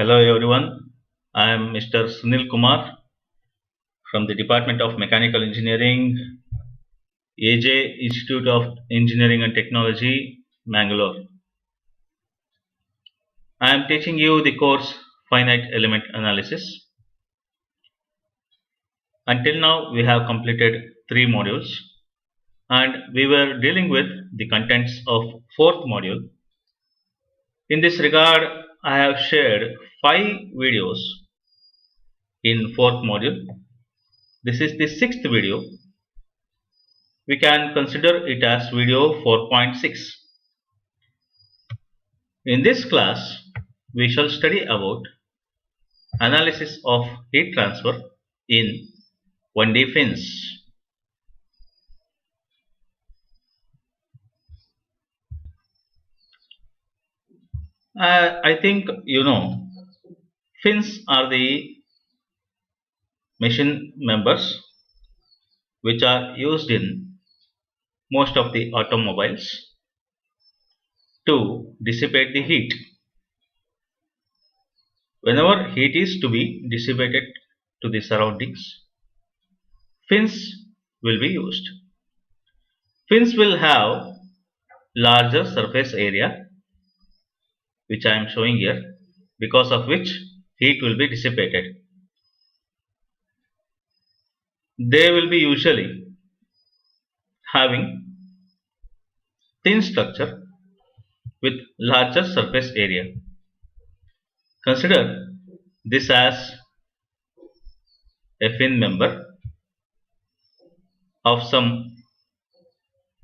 Hello everyone, I am Mr. Sunil Kumar from the Department of Mechanical Engineering, AJ Institute of Engineering and Technology, Mangalore. I am teaching you the course Finite Element Analysis. Until now, we have completed 3 modules and we were dealing with the contents of 4th module. In this regard, I have shared 5 videos in 4th module. This is the 6th video. We can consider it as video 4.6. In this class, we shall study about analysis of heat transfer in 1D fins. I think you know fins are the machine members which are used in most of the automobiles to dissipate the heat. Whenever heat is to be dissipated to the surroundings, fins will be used. Fins will have larger surface area, which I am showing here, because of which heat will be dissipated. They will be usually having thin structure with larger surface area. Consider this as a fin member of some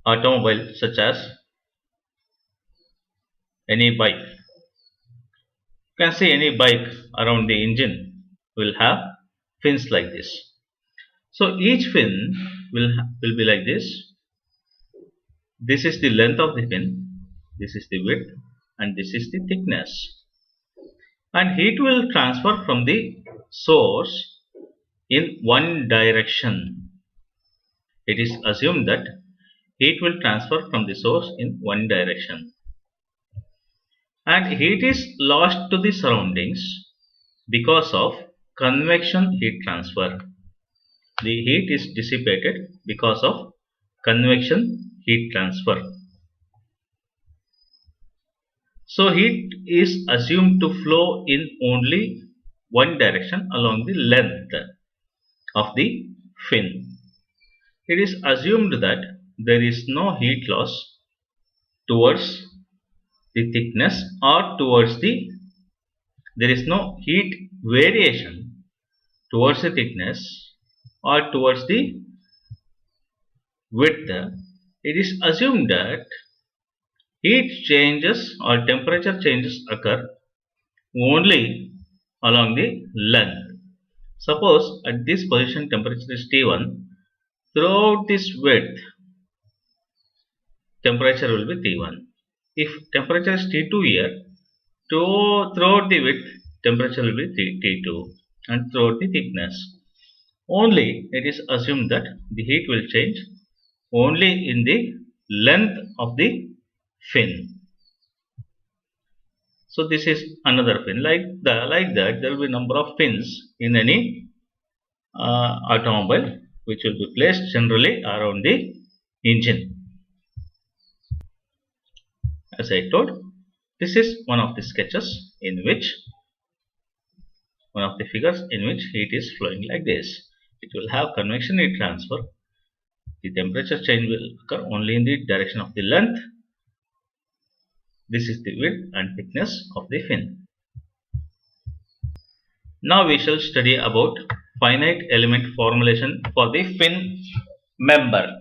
automobile such as any bike. You can see any bike around the engine will have fins like this. So each fin will be like this. This is the length of the fin, this is the width, and this is the thickness. And heat will transfer from the source in one direction. It is assumed that heat will transfer from the source in one direction. And heat is lost to the surroundings because of convection heat transfer. The heat is dissipated because of convection heat transfer. So heat is assumed to flow in only one direction along the length of the fin. It is assumed that there is no heat loss towards the thickness or towards there is no heat variation towards the thickness or towards the width. It is assumed that heat changes or temperature changes occur only along the length. Suppose at this position temperature is T1, throughout this width temperature will be T1. If temperature is T2 here, throughout the width temperature will be T2, and throughout the thickness. Only it is assumed that the heat will change only in the length of the fin. So this is another fin. Like that, there will be number of fins in any automobile, which will be placed generally around the engine. As I told, this is one of the sketches in which one of the figures in which heat is flowing like this. It will have convection heat transfer. The temperature change will occur only in the direction of the length. This is the width and thickness of the fin. Now we shall study about finite element formulation for the fin member.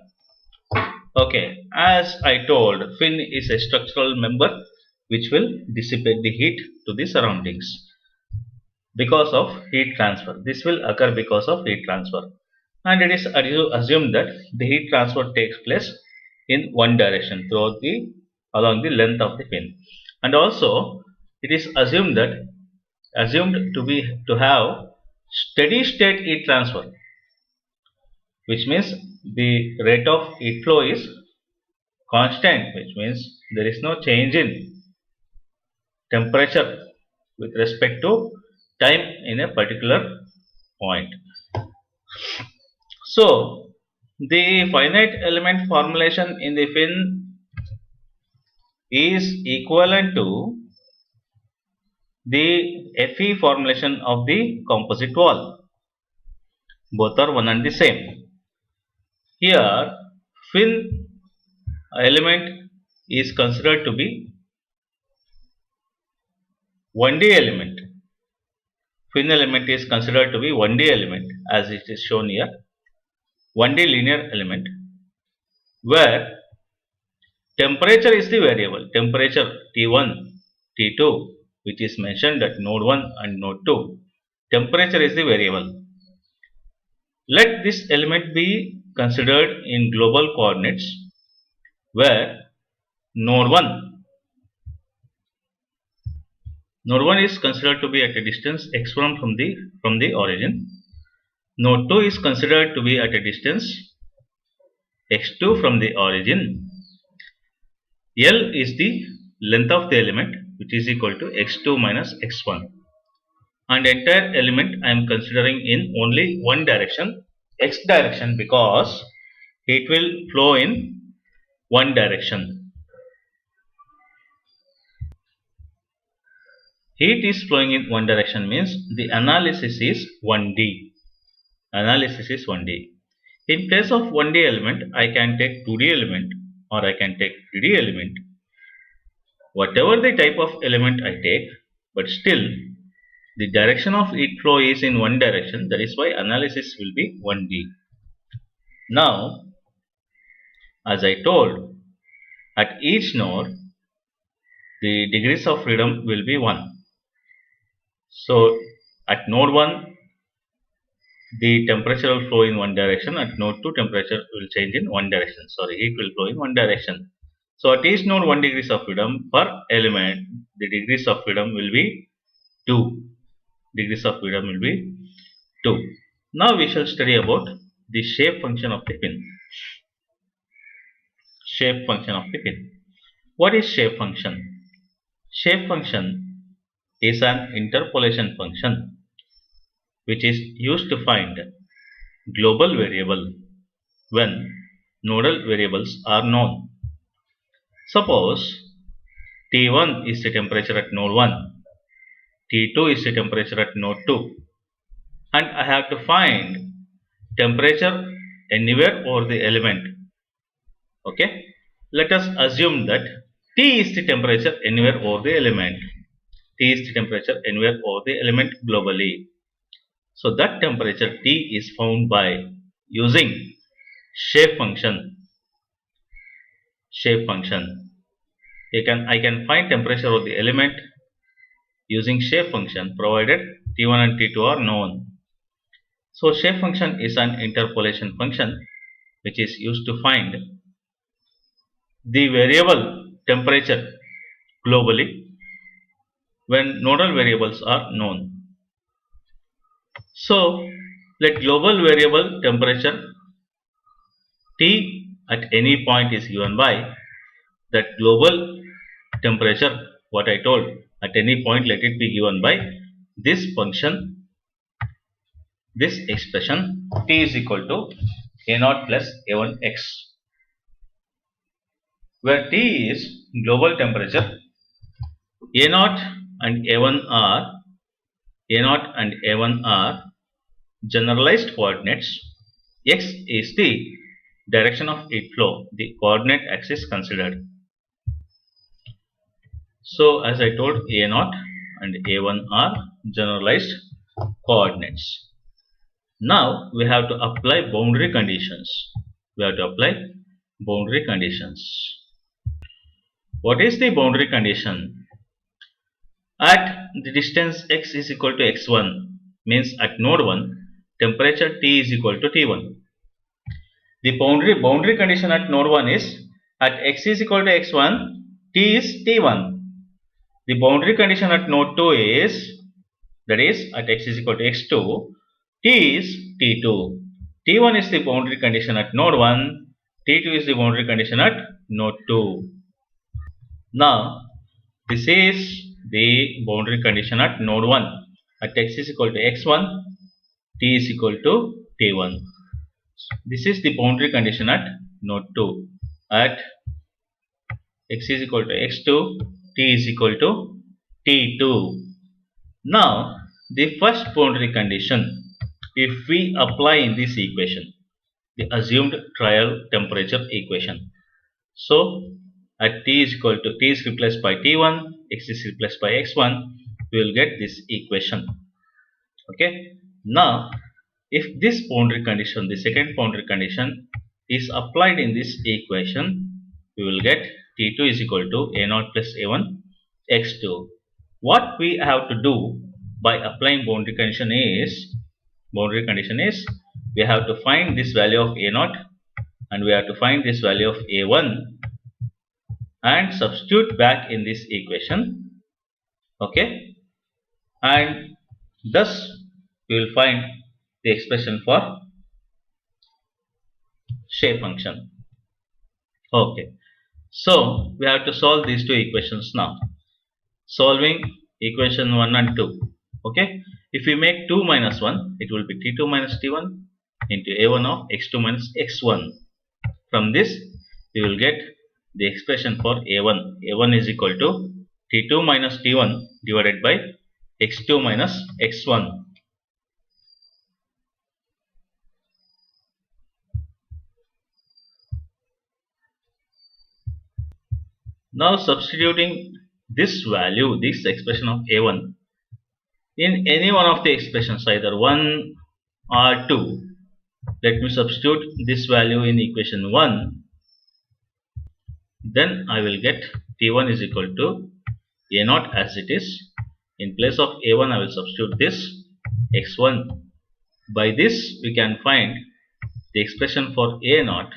Okay, as I told, fin is a structural member which will dissipate the heat to the surroundings because of heat transfer. This will occur because of heat transfer, and it is assumed that the heat transfer takes place in one direction along the length of the fin, and also it is assumed to have steady state heat transfer, which means the rate of heat flow is constant, which means there is no change in temperature with respect to time in a particular point. So, the finite element formulation in the fin is equivalent to the Fe formulation of the composite wall. Both are one and the same. Here, fin element is considered to be 1D element. Fin element is considered to be 1D element as it is shown here. 1D linear element where temperature is the variable. Temperature T1, T2 which is mentioned at node 1 and node 2. Temperature is the variable. Let this element be considered in global coordinates where node 1 is considered to be at a distance x1 from the origin. Node 2 is considered to be at a distance x2 from the origin. L is the length of the element which is equal to x2 minus x1. And entire element I am considering in only one direction, x direction, because it will flow in one direction. Heat is flowing in one direction means the analysis is 1D. Analysis is 1D. In place of 1D element, I can take 2D element or I can take 3D element. Whatever the type of element I take, but still the direction of heat flow is in one direction. That is why analysis will be 1D. Now, as I told, at each node, the degrees of freedom will be 1. So, at node 1, the temperature will flow in one direction. At node 2, temperature will change in one direction. Sorry, heat will flow in one direction. So, at each node 1 degrees of freedom per element, the degrees of freedom will be 2. Degrees of freedom will be 2. Now, we shall study about the shape function of the fin. Shape function of the fin. What is shape function? Shape function is an interpolation function which is used to find global variable when nodal variables are known. Suppose T1 is the temperature at node 1, T2 is the temperature at node 2, and I have to find temperature anywhere over the element. Okay, let us assume that T is the temperature anywhere over the element. T is the temperature anywhere over the element globally. So that temperature T is found by using shape function. Shape function. I can find temperature of the element using shape function provided T1 and T2 are known. So shape function is an interpolation function which is used to find the variable temperature globally when nodal variables are known. So let global variable temperature T at any point is given by that global temperature, what I told, at any point let it be given by this function, this expression T is equal to A0 plus A1x, where T is global temperature. A0 and A1 are generalized coordinates. X is the direction of heat flow, the coordinate axis considered. So as I told, A0 and A1 are generalized coordinates. Now we have to apply boundary conditions. What is the boundary condition? At the distance x is equal to x1 means at node 1 temperature T is equal to T1. The boundary condition at node 1 is at x is equal to x1, T is T1. The boundary condition at node 2 is, that is at x is equal to x2, T is T2. T1 is the boundary condition at node 1, T2 is the boundary condition at node 2. Now, this is the boundary condition at node 1. At x is equal to x1, t is equal to t1. This is the boundary condition at node 2. At x is equal to x2, t is equal to t2. Now, the first boundary condition, if we apply in this equation, the assumed trial temperature equation. So, at t is equal to t is replaced by t1, x is replaced by x1, we will get this equation. Okay. Now, if this boundary condition, the second boundary condition, is applied in this equation, we will get t2 is equal to a0 plus a1 x2. What we have to do by applying boundary condition is we have to find this value of a0 and we have to find this value of a1 and substitute back in this equation. Okay, and thus we will find the expression for shape function. Okay, so we have to solve these two equations now. Solving equation 1 and 2. Okay, if we make 2 minus 1, it will be t2 minus t1 into a1 of x2 minus x1. From this, we will get the expression for a1. a1 is equal to t2 minus t1 divided by x2 minus x1. Now substituting this value, this expression of a1 in any one of the expressions, either 1 or 2. Let me substitute this value in equation 1. Then I will get t1 is equal to a0 as it is. In place of a1 I will substitute this x1. By this we can find the expression for a0.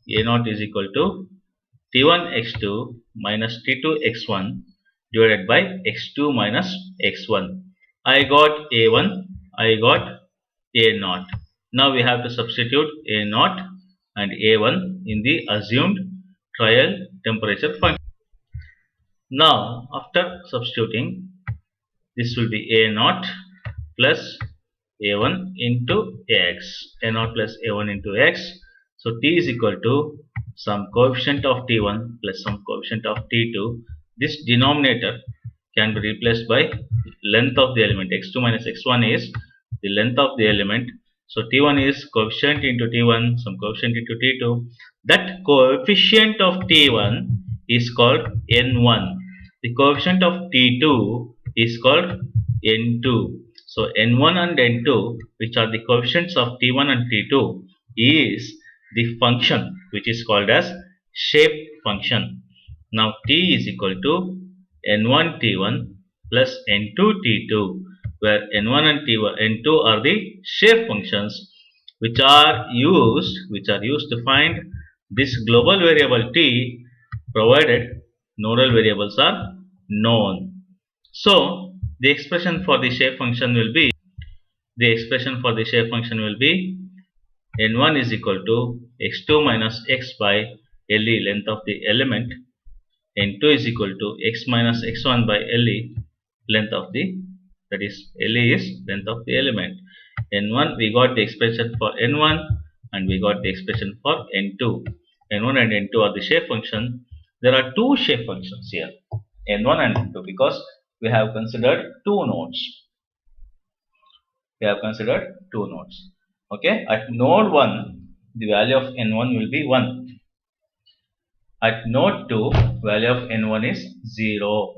a0 is equal to t1 x2 minus t2 x1 divided by x2 minus x1. I got a1, I got a0. Now we have to substitute a0 and a1 in the assumed trial temperature function. Now after substituting, this will be a0 plus a1 into x. a0 plus a1 into x. So t is equal to some coefficient of t1 plus some coefficient of t2. This denominator can be replaced by length of the element. x2 minus x1 is the length of the element. So t1 is coefficient into t1, some coefficient into t2. That coefficient of t1 is called n1. The coefficient of t2 is called n2. So n1 and n2, which are the coefficients of t1 and t2, is the function which is called as shape function. Now t is equal to n1 t1 plus n2 t2, where n1 and n2 are the shape functions which are used to find this global variable t, provided nodal variables are known. So the expression for the shape function will be n1 is equal to x2 minus x by le, length of the element. n2 is equal to x minus x1 by le, length of the, that is le is length of the element. n1 we got the expression for n1 and we got the expression for n2. n1 and n2 are the shape function. There are two shape functions here, n1 and n2, because we have considered two nodes. Okay, at node 1 the value of n1 will be 1. At node 2 value of n1 is 0.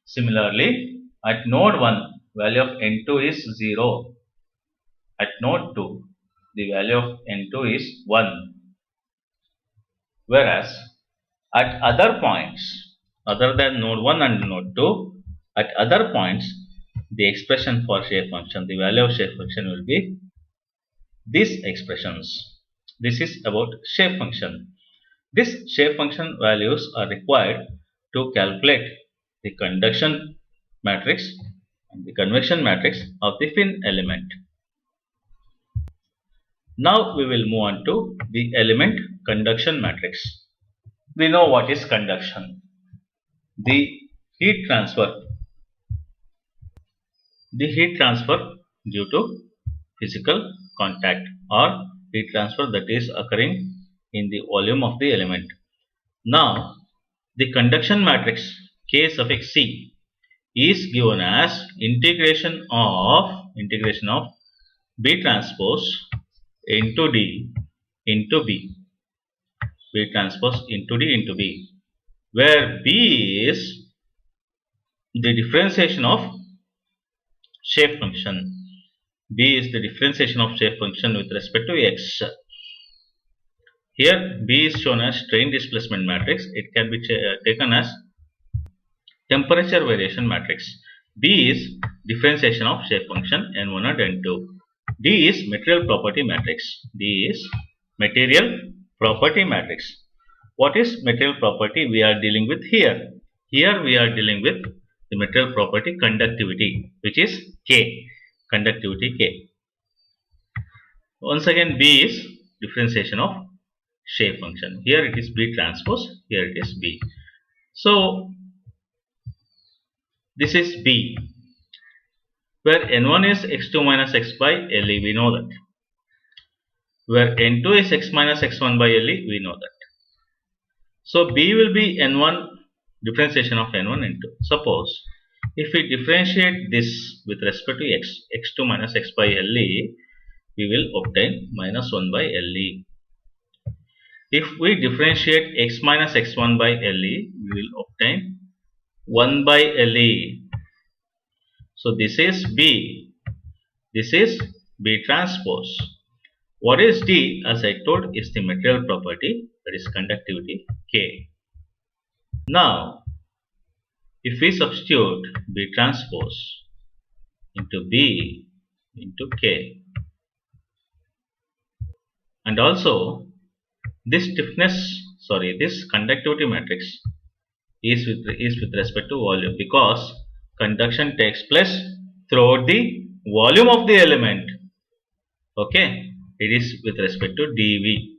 Similarly, at node 1 value of n2 is 0. At node 2 the value of n2 is 1. Whereas at other points other than node 1 and node 2, at other points the expression for shape function, the value of shape function will be these expressions. This is about shape function. This shape function values are required to calculate the conduction matrix and the convection matrix of the fin element. Now we will move on to the element conduction matrix. We know what is conduction. the heat transfer, due to physical contact or heat transfer that is occurring in the volume of the element. Now, the conduction matrix K suffix C is given as integration of B transpose into D into B, B transpose into D into B, where B is the differentiation of shape function. B is the differentiation of shape function with respect to x. Here B is shown as strain displacement matrix. It can be taken as temperature variation matrix. B is differentiation of shape function N1 and N2. D is material property matrix. D is material property matrix. What is material property we are dealing with here? Here we are dealing with the material property conductivity, which is K. Conductivity K. Once again, B is differentiation of shape function. Here it is B transpose, here it is B. So this is B, where N1 is x2 minus x by LE, we know that. Where N2 is x minus x1 by LE, we know that. So B will be N1, differentiation of N1 N2. Suppose if we differentiate this with respect to x, x2 minus x by LE, we will obtain minus 1 by LE. If we differentiate x minus x1 by LE, we will obtain 1 by LE. So this is B. This is B transpose. What is D? As I told, is the material property, that is conductivity K. Now, if we substitute B transpose into B into K, and also this conductivity matrix is with respect to volume, because conduction takes place throughout the volume of the element. Okay, it is with respect to dV.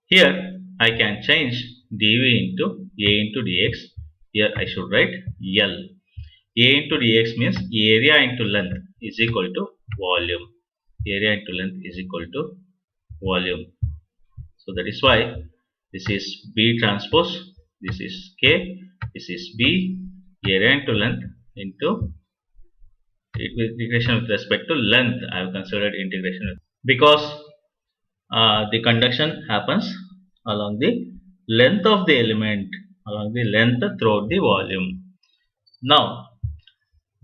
Here I can change dV into A into dx. Here I should write L. A into dx means area into length is equal to volume. Area into length is equal to volume. So that is why this is B transpose, this is K, this is B, area into length into integration with respect to length. I have considered integration because the conduction happens along the length of the element, along the length throughout the volume. Now,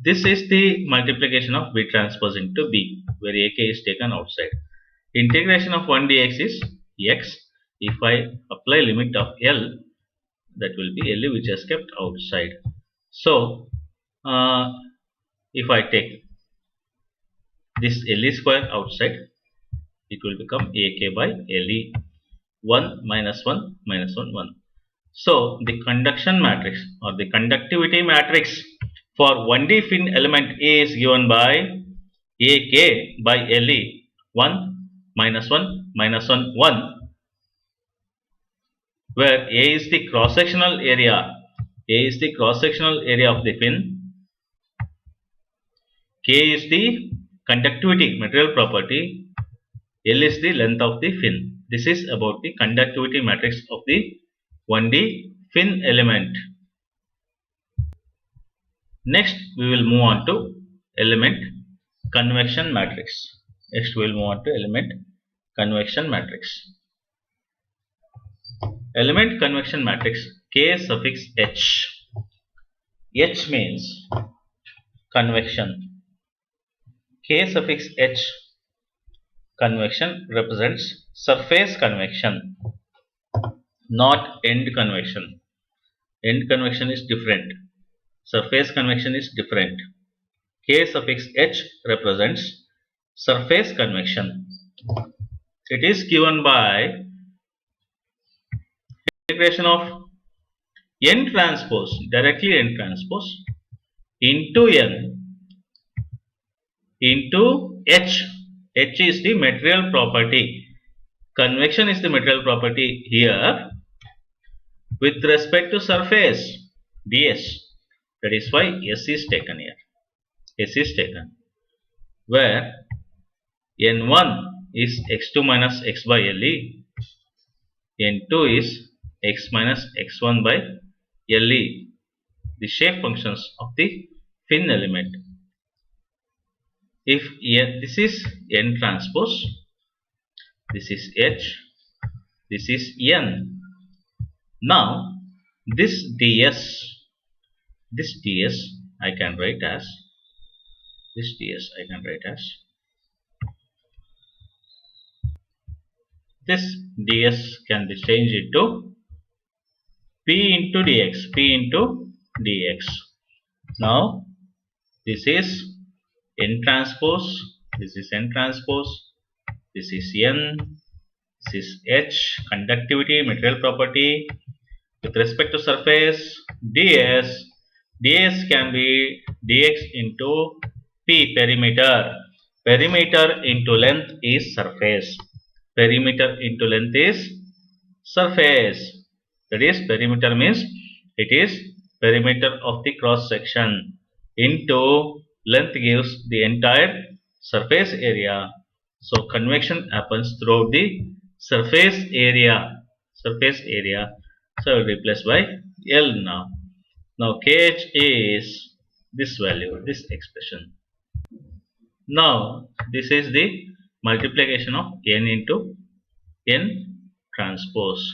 this is the multiplication of B transpose into B, where AK is taken outside. Integration of 1 dx is x. If I apply limit of L, that will be LE, which is kept outside. So, if I take this LE square outside, it will become AK by LE. 1 minus 1 minus 1 1. So the conduction matrix or the conductivity matrix for 1D fin element A is given by AK by LE 1 minus 1 minus 1 1, where A is the cross sectional area. A is the cross sectional area of the fin. K is the conductivity material property. L is the length of the fin. This is about the conductivity matrix of the 1D fin element. Next, we will move on to element convection matrix. Next, we will move on to element convection matrix. Element convection matrix K suffix H. H means convection. K suffix H, convection, represents surface convection, not end convection. End convection is different. Surface convection is different. K suffix H represents surface convection. It is given by integration of N transpose, directly N transpose, into N into H. H is the material property. Convection is the material property here. with respect to surface ds. That is why s is taken here. S is taken where n1 is x2 minus x by le, n2 is x minus x1 by le, the shape functions of the fin element. If this is n transpose, this is h, this is n. Now this ds I can write as this ds can be changed into p into dx. Now this is n transpose, this is n transpose, this is n, this is h, conductivity, material property. With respect to surface ds can be dx into p, perimeter. Perimeter into length is surface. Perimeter into length is surface. That is, perimeter means it is perimeter of the cross section into length gives the entire surface area. So convection happens throughout the surface area. So I will replace by L now. Now KH is this value, this expression. Now this is the multiplication of n into n transpose.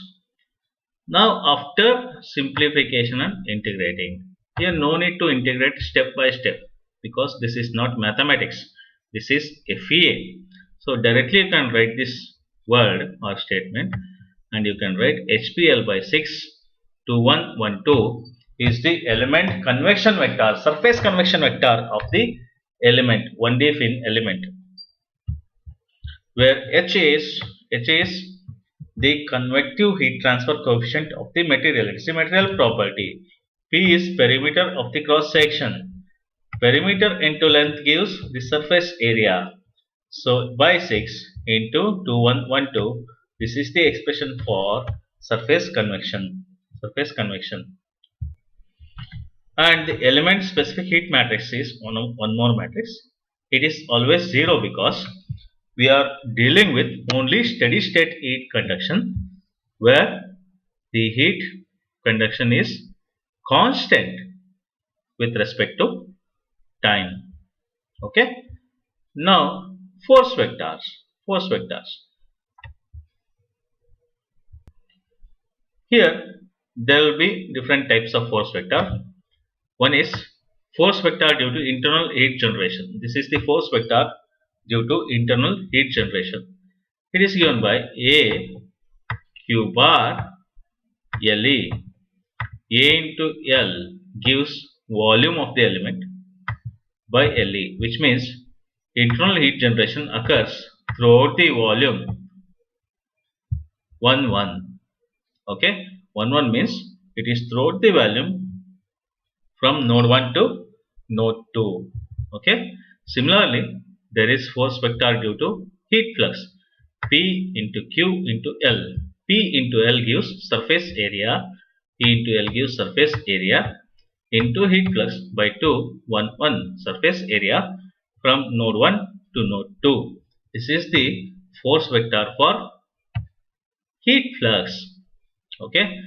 Now after simplification and integrating, here no need to integrate step by step because this is not mathematics, this is FEA. So directly you can write this word or statement and you can write HPL by 6 2112 is the element convection vector, surface convection vector of the element, 1D fin element, where H is the convective heat transfer coefficient of the material. It is a material property. P is perimeter of the cross section. Perimeter into length gives the surface area. So by 6 into 2112, this is the expression for surface convection. And the element specific heat matrix is one more matrix. It is always 0 because we are dealing with only steady state heat conduction, where the heat conduction is constant with respect to time. Okay. Now force vectors. Here there will be different types of force vector. One is force vector due to internal heat generation. This is the force vector due to internal heat generation. It is given by A Q bar LE. A into L gives volume of the element by LE, which means internal heat generation occurs throughout the volume 1 Okay, 1 means it is throughout the volume from node 1 to node 2. Okay. Similarly, there is force vector due to heat flux. P into Q into L. P into L gives surface area. P into L gives surface area into heat flux by 1 surface area from node 1 to node 2. This is the force vector for heat flux. Okay.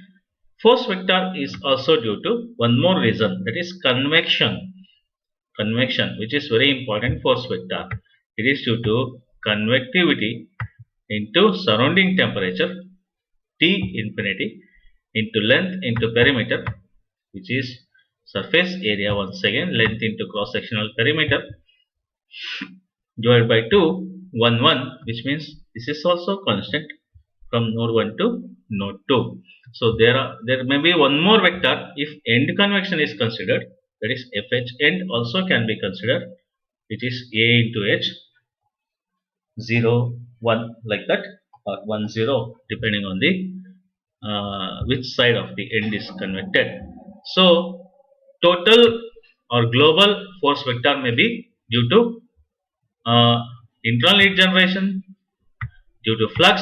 Force vector is also due to one more reason, that is convection, which is very important force vector. It is due to convectivity into surrounding temperature T infinity into length into perimeter, which is surface area, once again length into cross sectional perimeter, divided by 1 which means this is also constant from node 1 to node 2. So there may be one more vector if end convection is considered, that is FH end also can be considered, which is A into H 0 1 like that, or 1 0 depending on the which side of the end is convected. So total or global force vector may be due to internal heat generation, due to flux,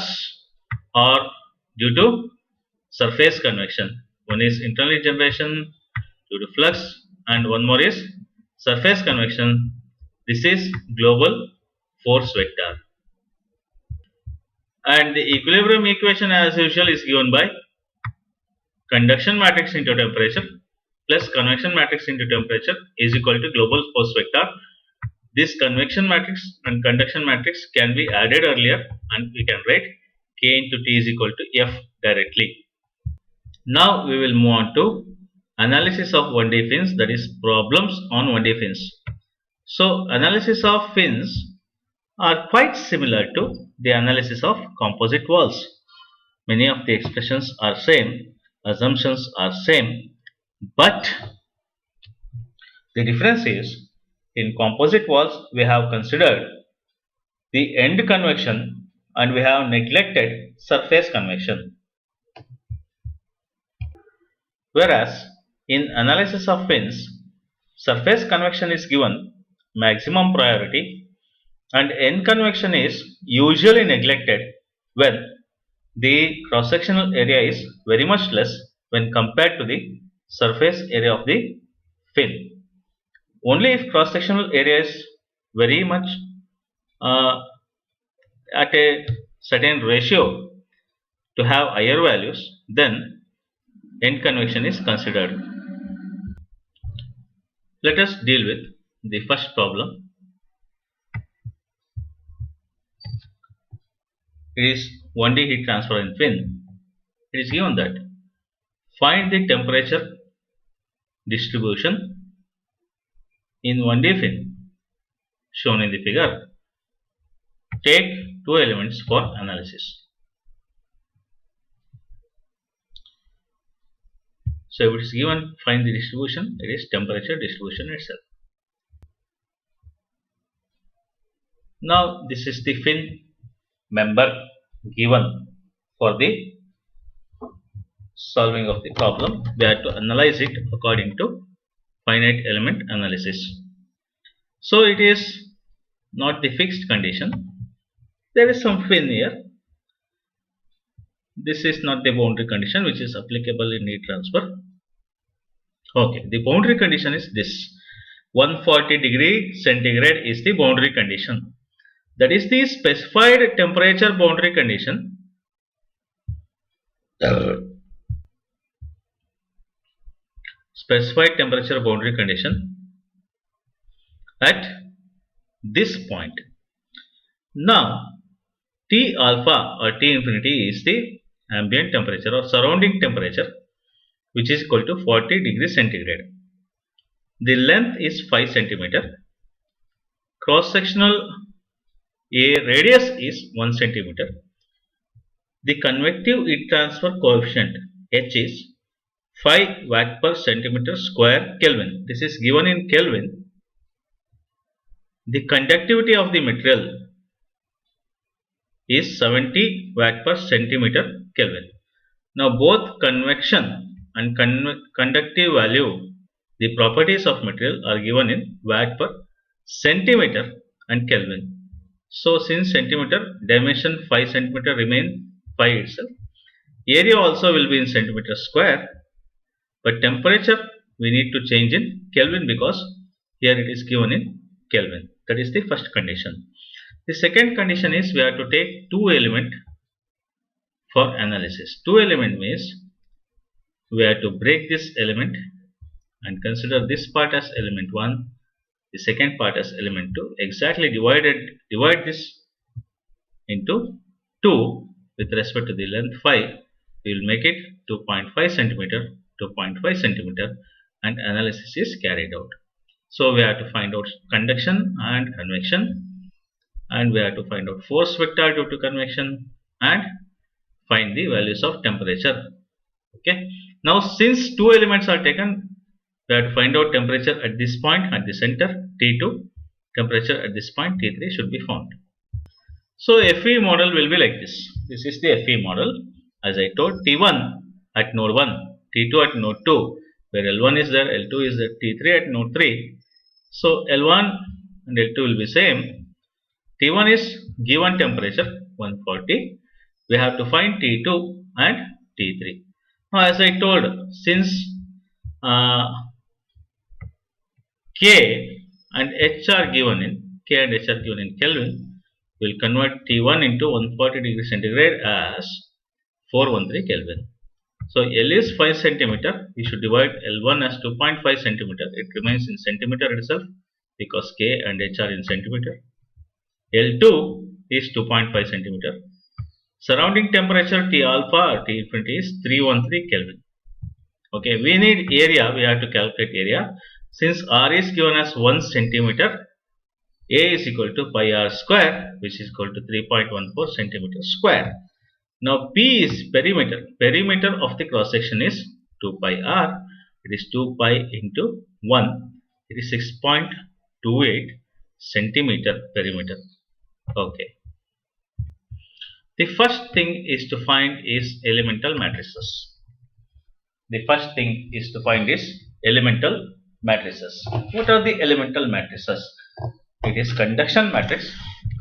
or due to surface convection. One is internal generation due to flux, and one more is surface convection. This is global force vector. And the equilibrium equation as usual is given by conduction matrix into temperature plus convection matrix into temperature is equal to global force vector. This convection matrix and conduction matrix can be added earlier, and we can write K into T is equal to F directly. Now we will move on to analysis of 1D fins, that is problems on 1D fins. So analysis of fins are quite similar to the analysis of composite walls. Many of the expressions are same, assumptions are same, but the difference is in composite walls we have considered the end convection and we have neglected surface convection. Whereas in analysis of fins, surface convection is given maximum priority and end convection is usually neglected when the cross-sectional area is very much less when compared to the surface area of the fin. Only if cross-sectional area is very much uh, at a certain ratio to have higher values, then end convection is considered. Let us deal with the first problem. It is 1D heat transfer in fin. It is given that find the temperature distribution in 1D fin shown in the figure. Take two elements for analysis. So if it is given find the distribution, it is temperature distribution itself. Now this is the fin member given for the solving of the problem. We have to analyze it according to finite element analysis. So it is not the fixed condition. There is some fin here. This is not the boundary condition which is applicable in heat transfer. Okay, the boundary condition is this. 140 degree centigrade is the boundary condition. That is the specified temperature boundary condition. Specified temperature boundary condition at this point. Now T alpha or T infinity is the ambient temperature or surrounding temperature, which is equal to 40 degrees centigrade. The length is 5 centimeter. Cross sectional radius is 1 centimeter. The convective heat transfer coefficient H is 5 watt per centimeter square Kelvin. This is given in Kelvin. The conductivity of the material is 70 watt per centimeter Kelvin. Now both convection and conductive value, the properties of material are given in watt per centimeter and Kelvin. So since centimeter, dimension 5 centimeter remain 5 itself. Area also will be in centimeter square, but temperature we need to change in Kelvin because here it is given in Kelvin. That is the first condition. The second condition is we have to take two element for analysis. Two element means we have to break this element and consider this part as element 1, the second part as element 2. Exactly divide this into 2 with respect to the length 5. We will make it 2.5 centimeter to 0.5 centimeter and analysis is carried out. So we have to find out conduction and convection, and we have to find out force vector due to convection and find the values of temperature. Okay. Now since two elements are taken, we have to find out temperature at this point at the center T2, temperature at this point T3 should be found. So FE model will be like this. This is the FE model. As I told, T1 at node 1, T2 at node 2, where L1 is there, L2 is there, T3 at node 3. So L1 and L2 will be same. T1 is given temperature 140. We have to find T2 and T3. Now, as I told, since uh, K and H are given in Kelvin, we'll convert T1 into 140 degree centigrade as 413 Kelvin. So L is 5 centimeter. We should divide L1 as 2.5 centimeter. It remains in centimeter itself because K and H are in centimeter. L2 is 2.5 centimeter. Surrounding temperature T alpha or T infinity is 313 Kelvin. Okay, we need area. We have to calculate area. Since R is given as 1 centimeter, A is equal to pi r square, which is equal to 3.14 centimeter square. Now P is perimeter. Perimeter of the cross section is 2 pi r. It is 2 pi into 1. It is 6.28 centimeter perimeter. Okay. The first thing is to find is elemental matrices. The first thing is to find is elemental matrices. What are the elemental matrices? It is conduction matrix,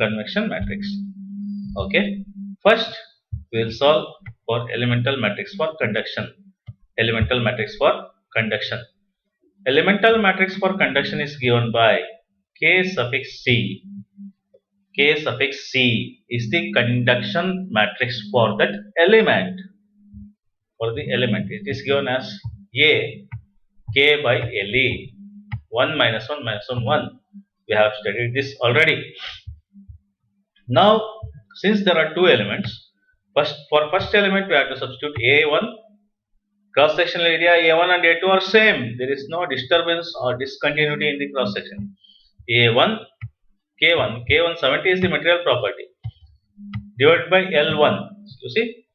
convection matrix. Okay. First, we will solve for elemental matrix for conduction. Elemental matrix for conduction. Elemental matrix for conduction is given by K suffix C. K suffix C is the conduction matrix for that element. For the element, it is given as A K by LE 1 minus 1 minus 1 1. We have studied this already. Now, since there are two elements, for first element we have to substitute A1. Cross sectional area A1 and A2 are same. There is no disturbance or discontinuity in the cross section. A1 K1 K1 70 is the material property divided by L1. You see,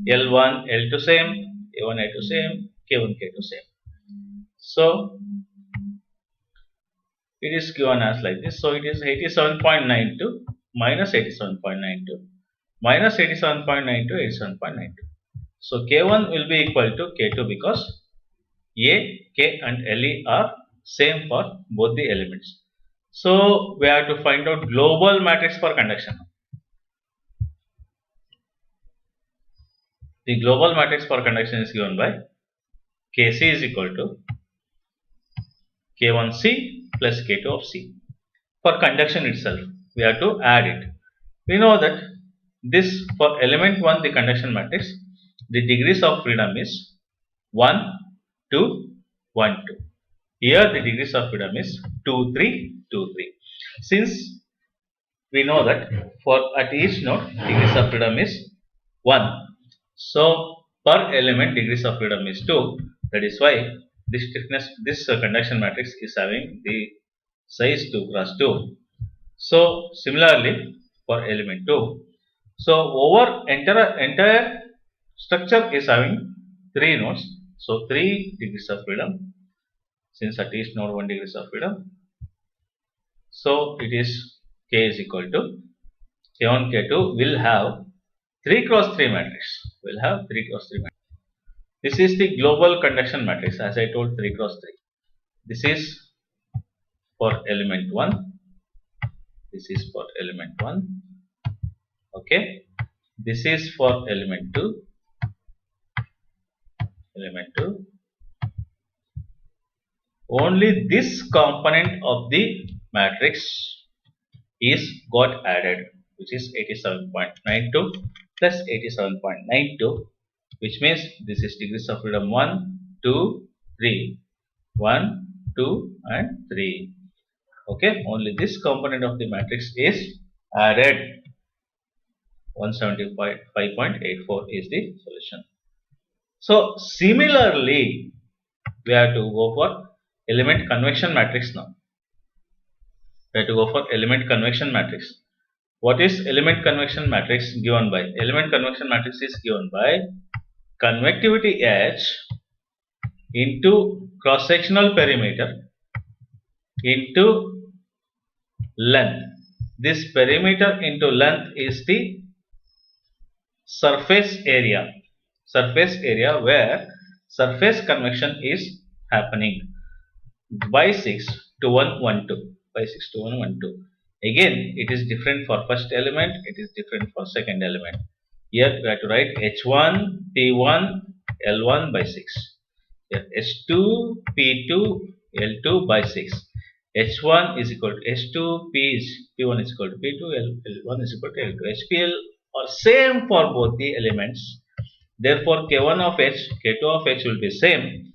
L1 L2 same, A1 A2 same, K1 K2 same. So it is given as like this. So it is 87.92 minus 87.92 minus 87.92 87.92. So K1 will be equal to K2 because A, K and LE are same for both the elements. So we have to find out global matrix for conduction. The global matrix for conduction is given by Kc is equal to K1C plus K2 of C. For conduction itself, we have to add it. We know that this for element 1, the conduction matrix, the degrees of freedom is 1, 2, 1, 2. Here the degrees of freedom is 2, 3, 2, 3. Since we know that for at each node degrees of freedom is 1. So per element degrees of freedom is 2. That is why this conduction matrix is having the size 2 cross 2. So similarly for element 2. So over entire structure is having 3 nodes. So 3 degrees of freedom. Since at each node 1 degrees of freedom. So it is K is equal to K1 K2 will have 3 cross 3 matrix. Will have 3 cross 3 matrix. This is the global conduction matrix, as I told, 3 cross 3. This is for element 1. This is for element 1. Okay. This is for element 2. Element 2. Only this component of the matrix is got added, which is 87.92 plus 87.92, which means this is degrees of freedom 1, 2, 3. 1, 2 and 3. Okay, only this component of the matrix is added. 175.84 is the solution. So similarly, we have to go for element convection matrix now. We have to go for element convection matrix. What is element convection matrix given by? Element convection matrix is given by convectivity H into cross-sectional perimeter into length. This perimeter into length is the surface area. Surface area where surface convection is happening. By 6 to 1, 1, 2. By 6 to 1, 1, 2. Again, it is different for first element. It is different for second element. Here we have to write H1, P1, L1 by 6. Here H2 P2 L2 by 6. H1 is equal to H2, P1 is equal to P2, L1 is equal to L2. HPL are same for both the elements. Therefore, K1 of H, K2 of H will be same,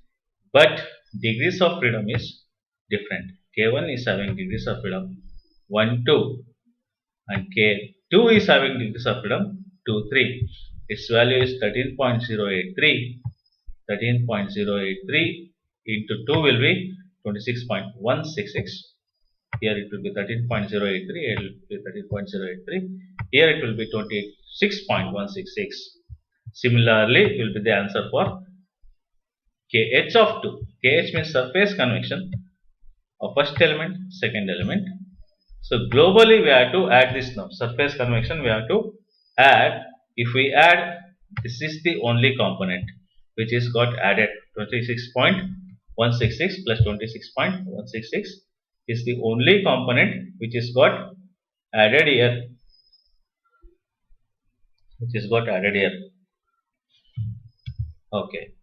but degrees of freedom is different. K1 is having degrees of freedom 1, 2, and K2 is having degrees of freedom 2, 3. Its value is 13.083. 13.083 into 2 will be 26.166. Here it will be 13.083. Here it will be 13.083. Here it will be 26.166. Similarly, it will be the answer for KH of 2. KH means surface convection of first element, second element. So globally we have to add this now. Surface convection we have to add. If we add, this is the only component which is got added. 26.166 plus 26.166 is the only component which is got added here. Okay.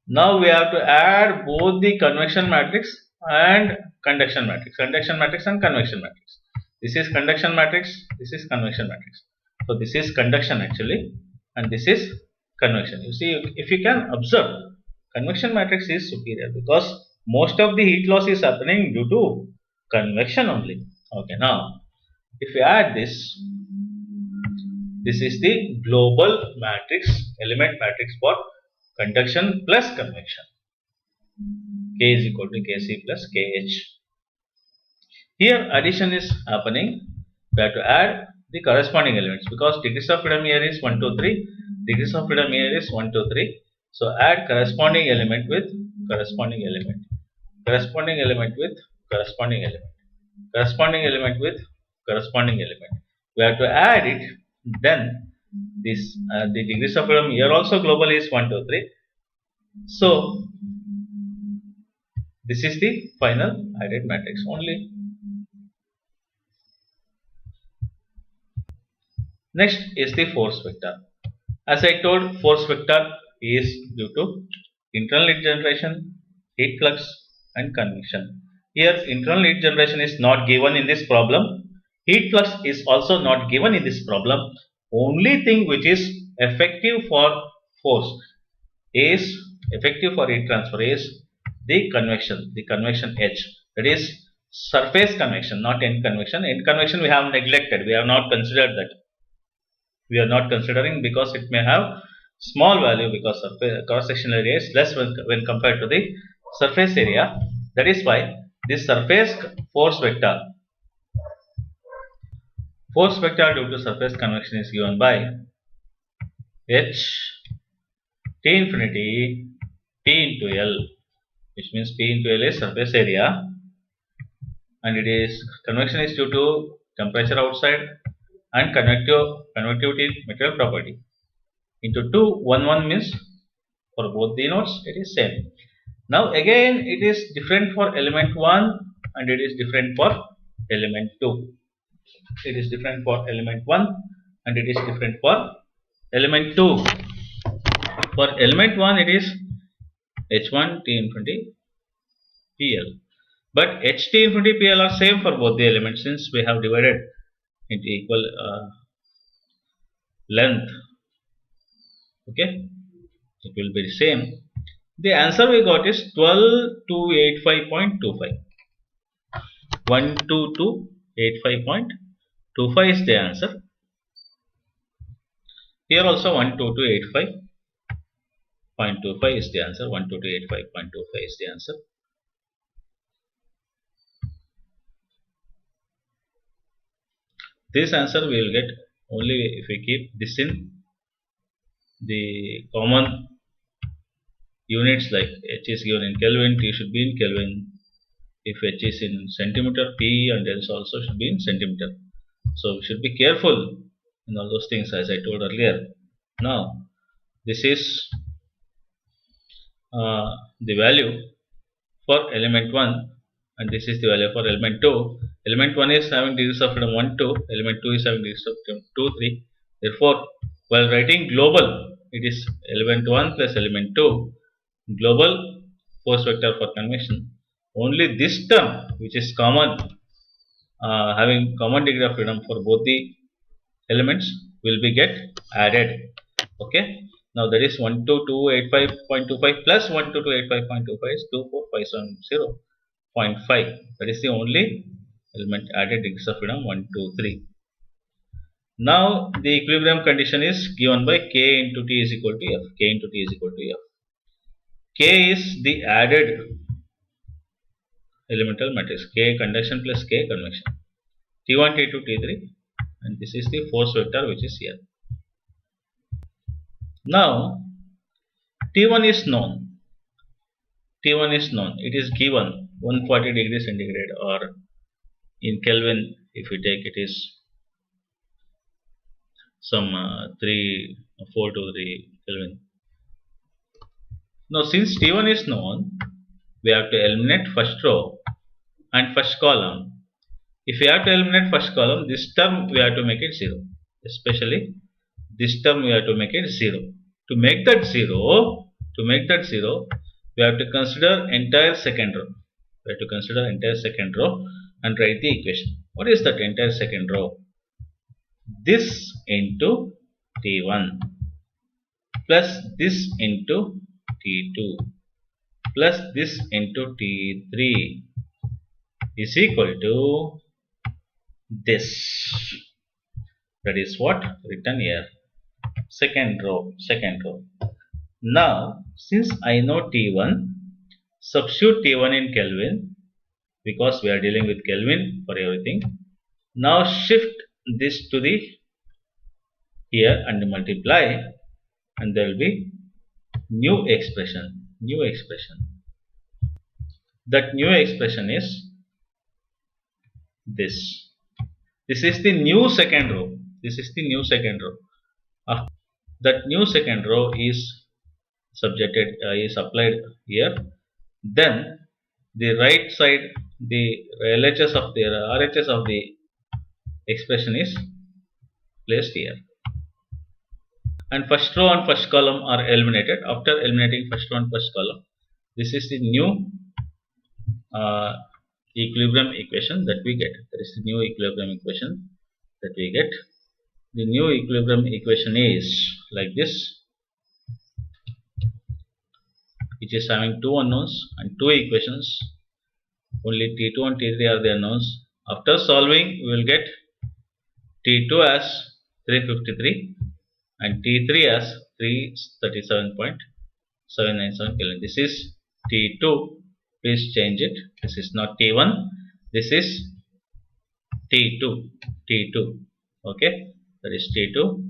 Now we have to add both the convection matrix and conduction matrix. Conduction matrix and convection matrix. This is conduction matrix. This is convection matrix. So this is conduction actually, and this is convection. You see, if you can observe, convection matrix is superior because most of the heat loss is happening due to convection only. Okay, now if we add this, this is the global matrix, element matrix for conduction plus convection. K is equal to Kc plus Kh. Here addition is happening. We have to add the corresponding elements because degrees of freedom here is 1, 2, 3. Degrees of freedom here is 1, 2, 3. So add corresponding element with corresponding element. Corresponding element with corresponding element. Corresponding element with corresponding element. We have to add it. Then this the degrees of freedom here also globally is 1, 2, 3. So this is the final added matrix only. Next is the force vector. As I told, force vector is due to internal heat generation, heat flux and convection. Here internal heat generation is not given in this problem. Heat flux is also not given in this problem. Only thing which is effective for force is effective for heat transfer is the convection H. That is surface convection, not end convection. End convection we have neglected. We have not considered that. We are not considering because it may have small value because cross sectional area is less when compared to the surface area. That is why this surface force vector due to surface convection is given by H T infinity T into L, which means P into L is surface area, and it is convection is due to temperature outside and conductivity material property. Into 2, 1, 1 means for both the nodes it is same. Now again it is different for element 1 and it is different for element 2. It is different for element 1 and it is different for element 2. For element 1 it is H1 T infinity PL, but HT infinity PL are same for both the elements since we have divided into equal length. Okay, it will be the same. The answer we got is 12285.25. 12285.25 is the answer. Here also 12285.25 is the answer. 12285.25 is the answer. This answer we will get only if we keep this in the common units, like H is given in Kelvin, T should be in Kelvin. If H is in centimeter, P and else also should be in centimeter. So we should be careful in all those things as I told earlier. Now this is the value for element 1 and this is the value for element 2. Element 1 is having degrees of freedom 1, 2. Element 2 is having degrees of freedom 2, 3. Therefore, while writing global, it is element 1 plus element 2 global force vector for convection. Only this term which is common, having common degree of freedom for both the elements will be get added. Okay, now that is 12285.25 plus 12285.25 is 24570.5. That is the only element added degrees of freedom 1, 2, 3. Now the equilibrium condition is given by k into t is equal to f. K into t is equal to f. K is the added elemental matrix. K conduction plus K convection. T1, T2, T3, and this is the force vector which is here. Now T1 is known. T1 is known. It is given 140 degrees centigrade, or in Kelvin, if you take it is some 423 Kelvin. Now since T1 is known, we have to eliminate first row and first column. If we have to eliminate first column, this term we have to make it 0. Especially this term we have to make it 0. To make that 0, we have to consider entire second row. We have to consider entire second row and write the equation. What is that entire second row? This into T1 plus this into T2 plus this into T3 is equal to this. That is what written here. Second row. Now since I know T1, substitute T1 in Kelvin, because we are dealing with Kelvin for everything. Now shift this to the here and multiply, and there will be new expression. That new expression is this. This is the new second row. That new second row is subjected, is applied here. Then the right side, the RHS of the expression is placed here, and first row and first column are eliminated. After eliminating first row and first column, this is the new equilibrium equation that we get. That is the new equilibrium equation that we get. The new equilibrium equation is like this. It is having two unknowns and two equations. Only T2 and T3 are the unknowns. After solving, we will get T2 as 353 and T3 as 337.797 Kelvin. This is T2. Please change it. This is not T1. This is T2. Okay, that is T2.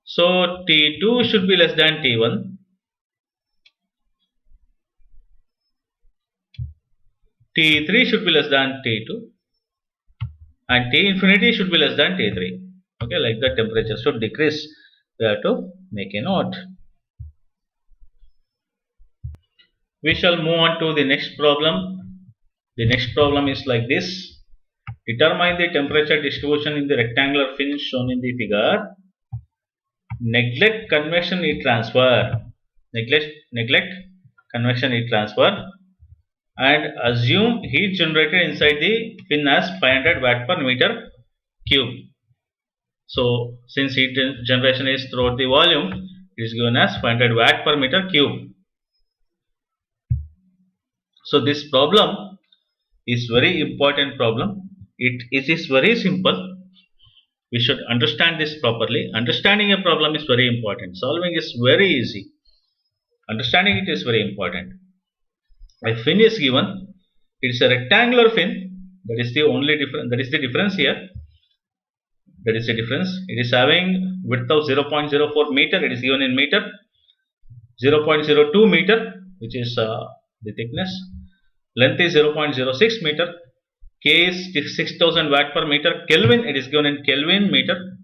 So T2 should be less than T1. T3 should be less than T2, and T infinity should be less than T3. Okay, like the temperature should decrease. We have to make a note. We shall move on to the next problem. The next problem is like this. Determine the temperature distribution in the rectangular fin shown in the figure. Neglect convection heat transfer. Neglect convection heat transfer, and assume heat generated inside the fin as 500 watt per meter cube. So since heat generation is throughout the volume, it is given as 500 watt per meter cube. So this problem is very important problem. It is very simple. We should understand this properly. Understanding a problem is very important. Solving is very easy. Understanding it is very important. A fin is given. It is a rectangular fin. That is the only difference. That is the difference here. That is the difference. It is having width of 0.04 meter. It is given in meter. 0.02 meter, which is the thickness. Length is 0.06 meter. K is 6000 watt per meter Kelvin. It is given in Kelvin meter.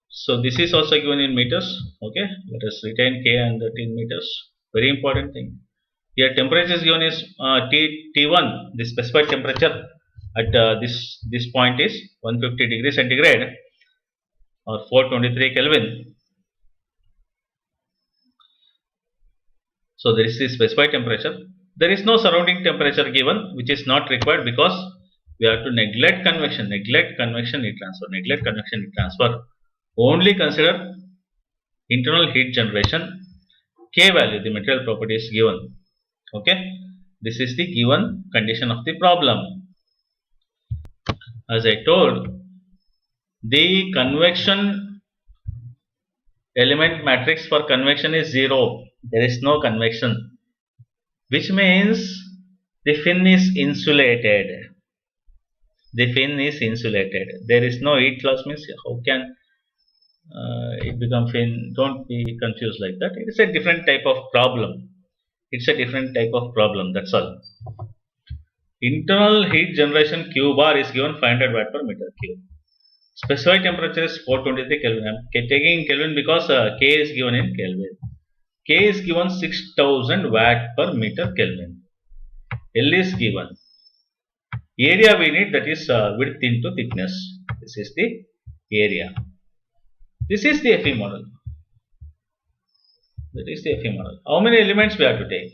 So this is also given in meters. Okay, let us retain K and that in meters. Very important thing. Here temperature is given is T1. The specified temperature at this point is 150 degrees centigrade or 423 Kelvin. So there is the specified temperature. There is no surrounding temperature given, which is not required because we have to neglect convection, heat transfer, neglect convection heat transfer. Only consider internal heat generation. K value, the material property is given. Okay, this is the given condition of the problem. As I told, the convection element matrix for convection is 0. There is no convection, which means the fin is insulated. The fin is insulated. There is no heat loss, means how can it become fin? Don't be confused like that. It is a different type of problem. It's a different type of problem. That's all. Internal heat generation Q bar is given 500 watt per meter cube. Specified temperature is 423 Kelvin. I'm taking Kelvin because K is given in Kelvin. K is given 6000 watt per meter Kelvin. L is given. Area we need, that is width into thickness. This is the area. This is the FE model. That is the FE model. How many elements we have to take?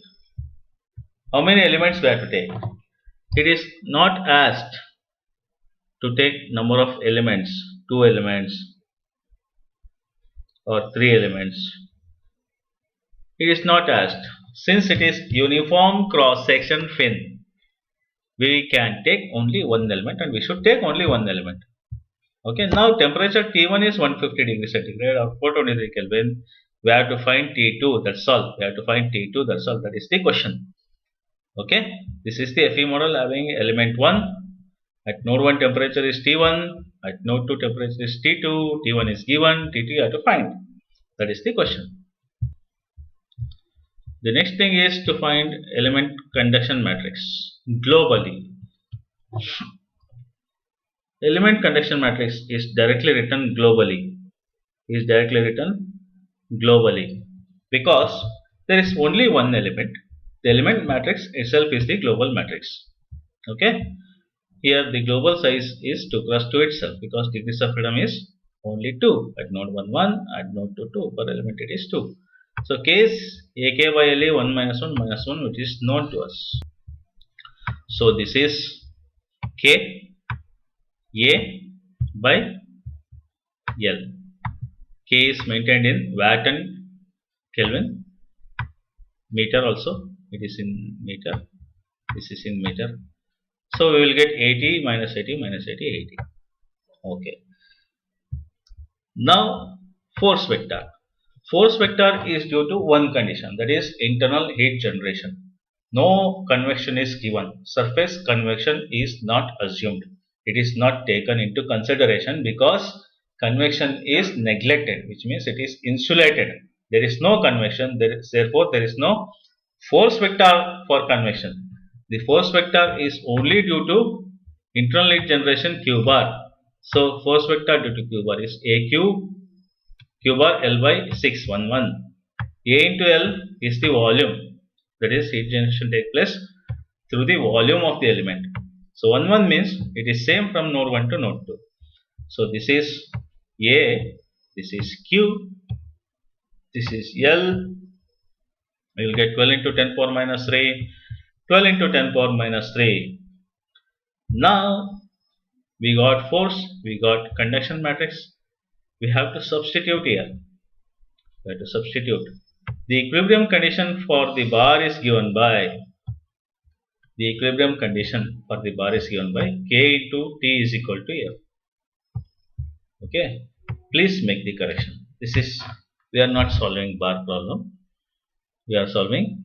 How many elements we have to take? It is not asked to take number of elements, 2 elements or 3 elements. It is not asked. Since it is uniform cross section fin, we can take only one element, and we should take only one element. Okay, now temperature T1 is 150 degrees centigrade or 423 Kelvin. We have to find T2, that's all. We have to find T2, that's all. That is the question. Okay, this is the FE model having element 1. At node 1 temperature is T1, at node 2 temperature is T2, T1 is given, T2 you have to find. That is the question. The next thing is to find element conduction matrix globally. Element conduction matrix is directly written globally. Because there is only one element. The element matrix itself is the global matrix. Okay. Here the global size is 2 cross 2 itself, because degrees of freedom is only 2. At node 1 1, at node 2 2, per element it is 2. So K is AK by LA 1 minus 1, which is known to us. So this is K A by L. K is maintained in watt and Kelvin. Meter also, it is in meter. This is in meter. So we will get 80 minus 80 minus 80, 80. Okay. Now force vector. Force vector is due to one condition, that is internal heat generation. No convection is given. Surface convection is not assumed. It is not taken into consideration because convection is neglected, which means it is insulated. There is no convection, therefore there is no force vector for convection. The force vector is only due to internal heat generation Q bar. So force vector due to Q bar is AQ Q bar L by 611. A into L is the volume, that is heat generation take place through the volume of the element. So 11 means it is same from node 1 to node 2. So this is A, this is Q, this is L. We will get 12 into 10 power minus 3, 12 into 10 power minus 3. Now we got force, we got conduction matrix. We have to substitute here. We have to substitute. The equilibrium condition for the bar is given by K into T is equal to F. Okay. Please make the correction. We are not solving bar problem. We are solving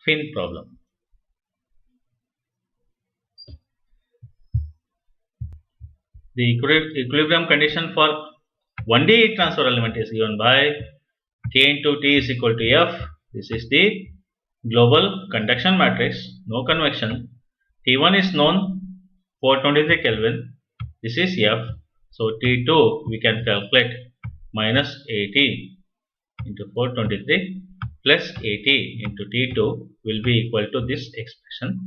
fin problem. The equilibrium condition for 1D heat transfer element is given by K into T is equal to F. This is the global conduction matrix, no convection. T1 is known, 423 Kelvin. This is F. So T2 we can calculate minus 80 into 423 plus 80 into T2 will be equal to this expression,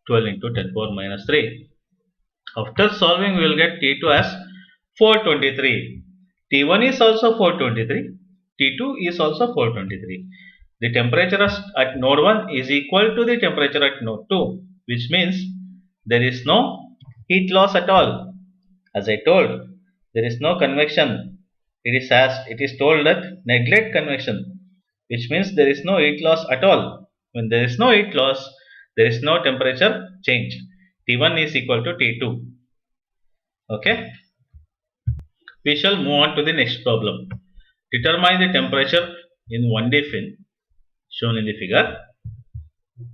12 into 10 power minus 3. After solving we will get T2 as 423. T1 is also 423. T2 is also 423. The temperature at node 1 is equal to the temperature at node 2, which means there is no heat loss at all. As I told, there is no convection. It is told that neglect convection, which means there is no heat loss at all. When there is no heat loss, there is no temperature change. T1 is equal to T2. Okay. We shall move on to the next problem. Determine the temperature in 1D fin shown in the figure.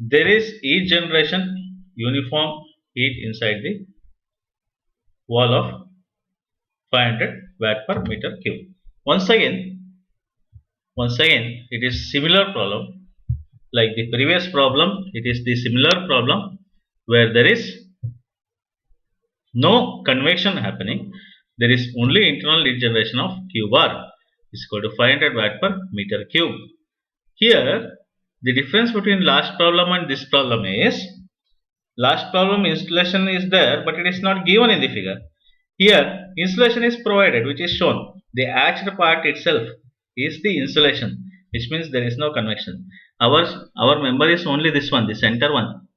There is each generation uniform heat inside the wall of 500 watt per meter cube. Once again, it is similar problem like the previous problem. It is the similar problem where there is no convection happening. There is only internal heat generation of Q bar is equal to 500 watt per meter cube. Here, the difference between last problem and this problem is, last problem insulation is there, but it is not given in the figure. Here, insulation is provided, which is shown. The hatched part itself is the insulation, which means there is no convection. Our member is only this one, the center one,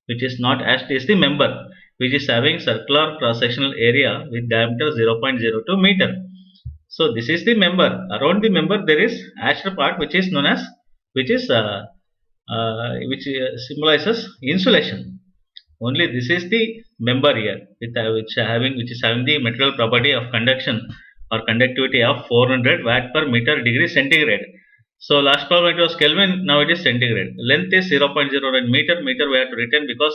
which is not hatched, is the member, which is having circular cross-sectional area with diameter 0.02 meter. So this is the member. Around the member there is hatched part, which is known as which symbolizes insulation. Only this is the member here, which is having the material property of conduction or conductivity of 400 watt per meter degree centigrade. So last problem it was Kelvin, now it is centigrade. Length is 0.09 meter. Meter we have to return because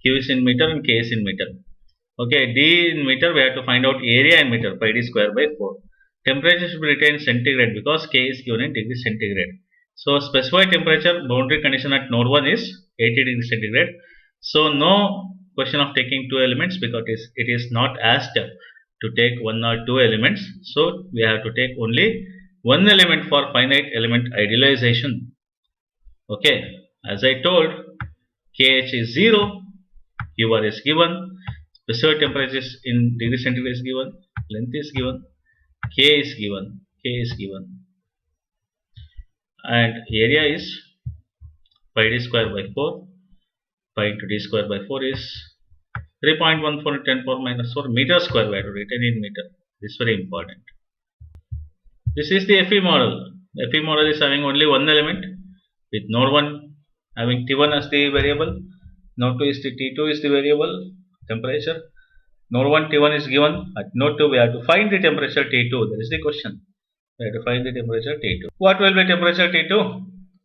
Q is in meter and K is in meter. Okay, D in meter we have to find out area in meter, pi d square by 4. Temperature should be written in centigrade because K is given in degree centigrade. So specified temperature boundary condition at node 1 is 80 degree centigrade. So no question of taking two elements because it is not asked to take one or two elements. So we have to take only one element for finite element idealization. Okay, as I told, KH is 0, QR is given, specified temperature is in degree centigrade is given, length is given, K is given, and area is pi d square by 4. Pi into d square by 4 is 3.14 10 power minus 4 meter square. We have to written in meter. This is very important. This is the FE model. The FE model is having only one element with node 1 having T1 as the variable, node 2 is the T2 is the variable temperature. Node 1 T1 is given. At node 2 we have to find the temperature T2. That is the question. We have to find the temperature T2. What will be temperature T2?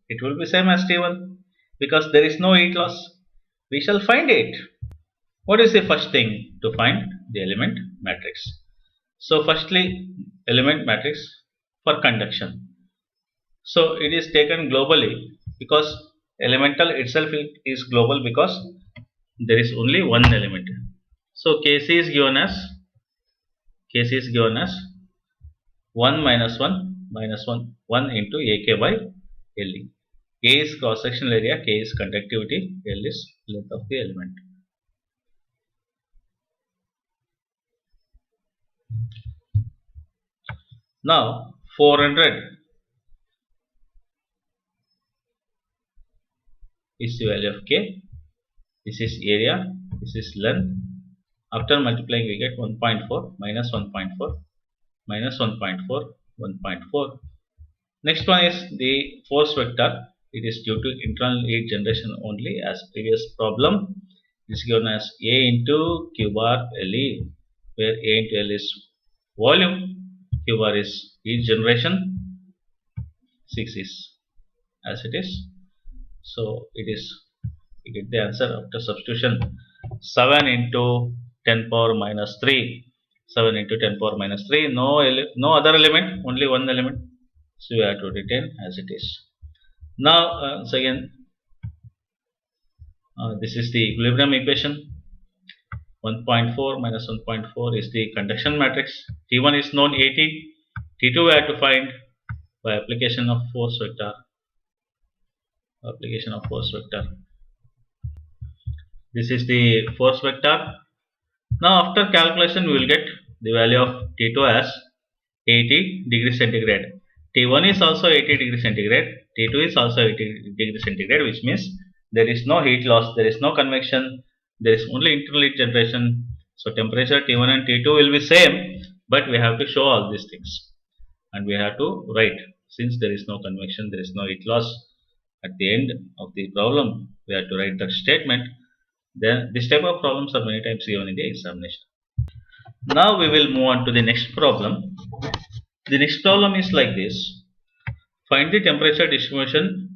It will be same as T1 because there is no heat loss. We shall find it. What is the first thing to find? The element matrix. So firstly, element matrix for conduction. So it is taken globally because elemental itself is global because there is only one element. So Kc is given as 1 minus 1 minus 1 into AK by Le. A is cross sectional area, K is conductivity, L is length of the element. Now 400 is the value of K. This is area, this is length. After multiplying we get 1.4 minus 1.4 minus 1.4 1.4. Next one is the force vector. It is due to internal heat generation only as previous problem. It is given as A into Q bar Le, where A into L is volume, Q bar is heat generation, 6 is as it is. So it is, we get the answer after substitution 7 into 10 power minus 3. 7 into 10 power minus 3. No other element, only one element. So we have to retain as it is. Now again, this is the equilibrium equation. 1.4 minus 1.4 is the conduction matrix. T1 is known 80. T2 we have to find by application of force vector. This is the force vector. Now after calculation we will get the value of T2 as 80 degrees centigrade. T1 is also 80 degrees centigrade. T2 is also 80 degrees centigrade, which means there is no heat loss, there is no convection, there is only internal heat generation. So temperature T1 and T2 will be same, but we have to show all these things, and we have to write, since there is no convection, there is no heat loss. At the end of the problem, we have to write that statement. Then this type of problems are many times given in the examination. Now we will move on to the next problem. The next problem is like this. Find the temperature distribution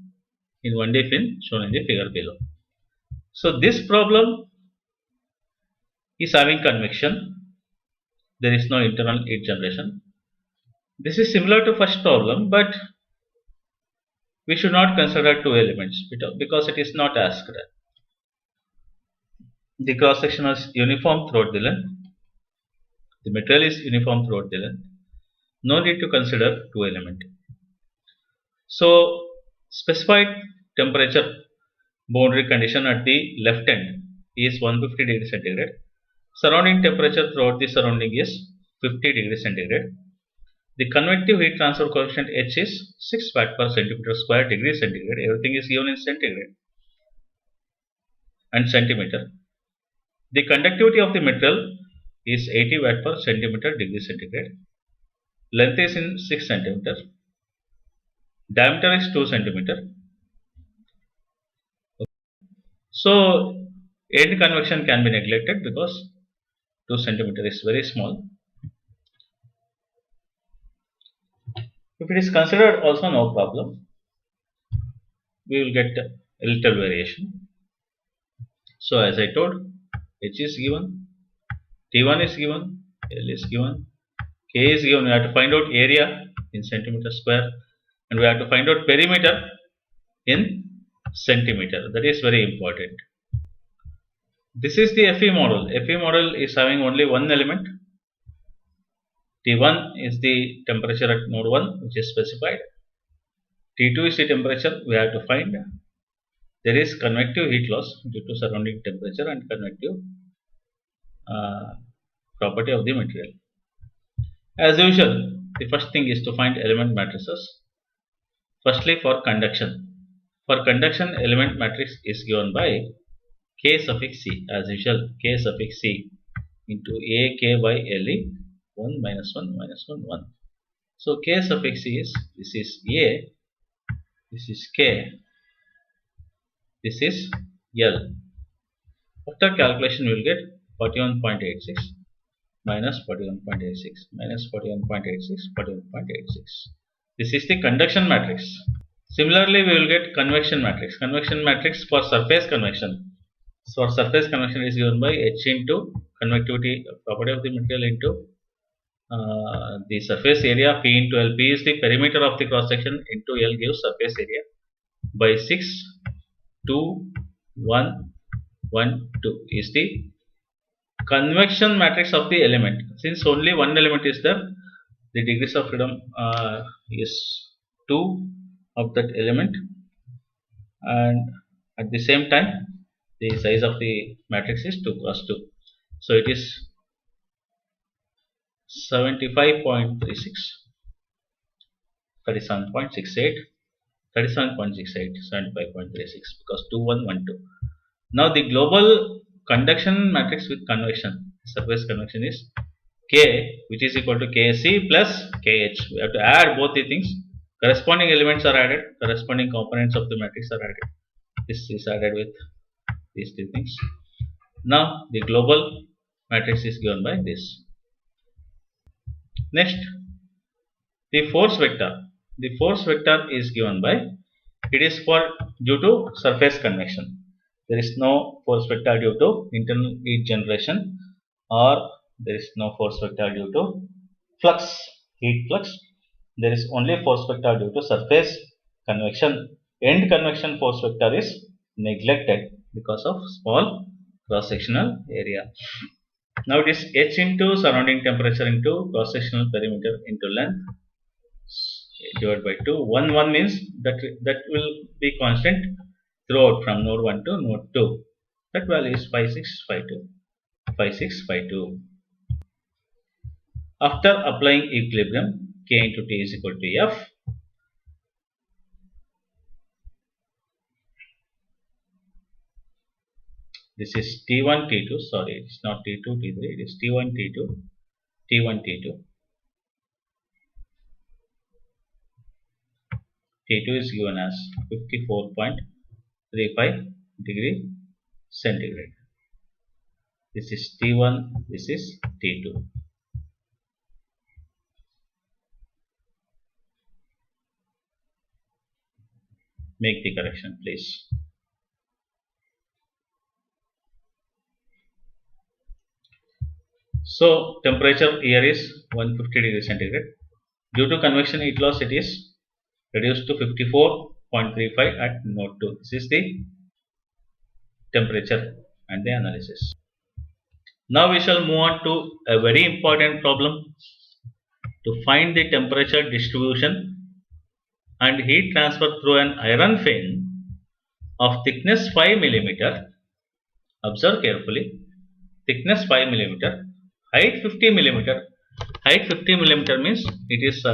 in 1D fin shown in the figure below. So this problem is having convection. There is no internal heat generation. This is similar to first problem, but we should not consider two elements because it is not asked. The cross section is uniform throughout the length. The material is uniform throughout the length. No need to consider two element. So specified temperature boundary condition at the left end is 150 degrees centigrade. Surrounding temperature throughout the surrounding is 50 degrees centigrade. The convective heat transfer coefficient H is 6 watt per centimeter square degree centigrade. Everything is given in centigrade and centimeter. The conductivity of the material is 80 watt per centimeter degree centigrade. Length is in 6 centimeter. Diameter is 2 centimeter. So end convection can be neglected because 2 centimeter is very small. If it is considered also, no problem. We will get a little variation. So as I told, H is given, T1 is given, L is given, K is given. We have to find out area in centimeter square, and we have to find out perimeter in centimeter. That is very important. This is the FE model. FE model is having only one element. T1 is the temperature at node 1, which is specified. T2 is the temperature we have to find. There is convective heat loss due to surrounding temperature and convective property of the material. As usual, the first thing is to find element matrices. Firstly, for conduction. For conduction, element matrix is given by K suffix C. As usual, K suffix C into A K by LE 1 minus 1 minus 1 1. So K suffix C is, this is A, this is K, this is L. After calculation, we will get 41.86 minus 41.86 minus 41.86 41.86. This is the conduction matrix. Similarly, we will get convection matrix. Convection matrix for surface convection. So surface convection is given by H into convectivity property of the material into the surface area, P into L. P is the perimeter of the cross section, into L gives surface area, by 6, 2, 1, 1, 2 is the convection matrix of the element. Since only one element is there, the degrees of freedom is 2 of that element, and at the same time the size of the matrix is 2 cross 2. So it is 75.36, 37.68, 37.68, 75.36, because 2, 1, 1, 2. Now the global conduction matrix with convection, surface convection, is K, which is equal to Kc plus Kh. We have to add both the things. Corresponding elements are added, corresponding components of the matrix are added. This is added with these two things. Now the global matrix is given by this. Next, the force vector. The force vector is given by, it is for due to surface convection. There is no force vector due to internal heat generation, or there is no force vector due to flux, heat flux. There is only force vector due to surface convection. End convection force vector is neglected because of small cross sectional area. Now it is H into surrounding temperature into cross sectional perimeter into length divided by 2. 1 1 means that will be constant throughout from node 1 to node 2. That value is 5652. 5652. After applying equilibrium, K into T is equal to F. This is T1, T2. Sorry, it's not T2, T3. It is T1, T2, T1, T2. T2 is given as 54.35 degree centigrade. This is T1, this is T2. Make the correction, please. So temperature here is 150 degree centigrade. Due to convection heat loss, it is reduced to 54.35 at node 2. This is the temperature and the analysis. Now we shall move on to a very important problem to find the temperature distribution and heat transfer through an iron fin of thickness 5 mm. Observe carefully. Thickness 5 mm, height 50 mm. Height 50 mm means it is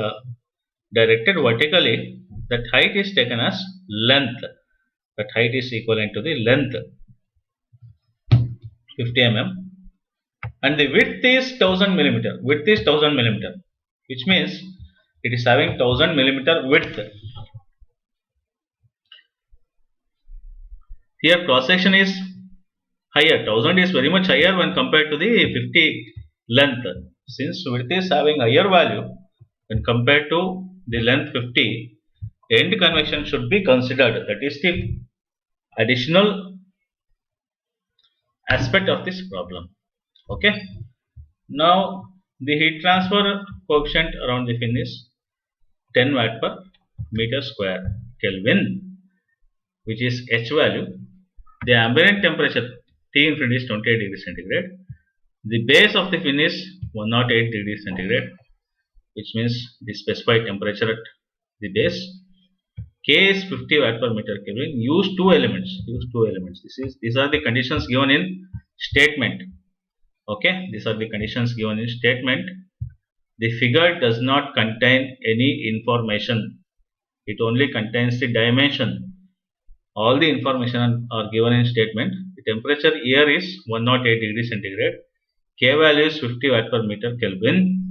directed vertically. That height is taken as length. That height is equivalent to the length 50 mm, and the width is 1000 mm. Width is 1000 mm, which means it is having 1000 mm width. Here cross section is higher. 1000 is very much higher when compared to the 50 length. Since width is having higher value when compared to the length 50, end convection should be considered. That is the additional aspect of this problem. Okay. Now the heat transfer coefficient around the fin is 10 watt per meter square Kelvin, which is H value. The ambient temperature T infinity is 28 degrees centigrade. The base of the fin is 108 degrees centigrade, which means the specified temperature at the base. K is 50 watt per meter Kelvin. Use two elements. These are the conditions given in statement. Okay, these are the conditions given in statement. The figure does not contain any information. It only contains the dimension. All the information are given in statement. The temperature here is 108 degrees centigrade. K value is 50 watt per meter Kelvin.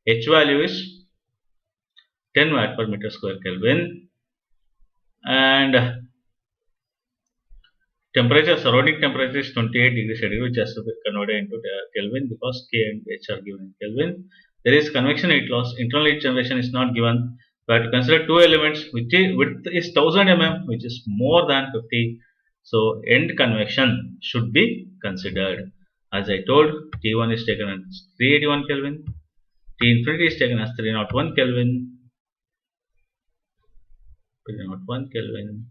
H value is 10 watt per meter square Kelvin. And temperature, surrounding temperature is 28 degrees centigrade, which has to be converted into Kelvin because K and H are given in Kelvin. There is convection heat loss. Internal heat generation is not given. We have to consider two elements, which is width is 1000 mm, which is more than 50. So end convection should be considered. As I told, T1 is taken as 381 Kelvin. T infinity is taken as 301 Kelvin. 301 Kelvin.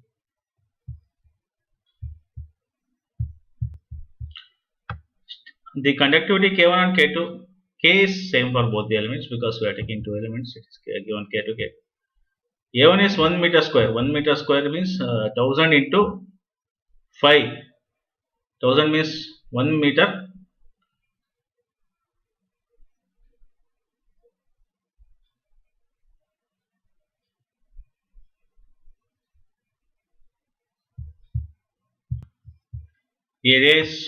The conductivity K1 and K2, K is same for both the elements because we are taking two elements. It is given K to K. A1 is 1 meter square. 1 meter square means 1000 into 5. 1000 means 1 meter. Area is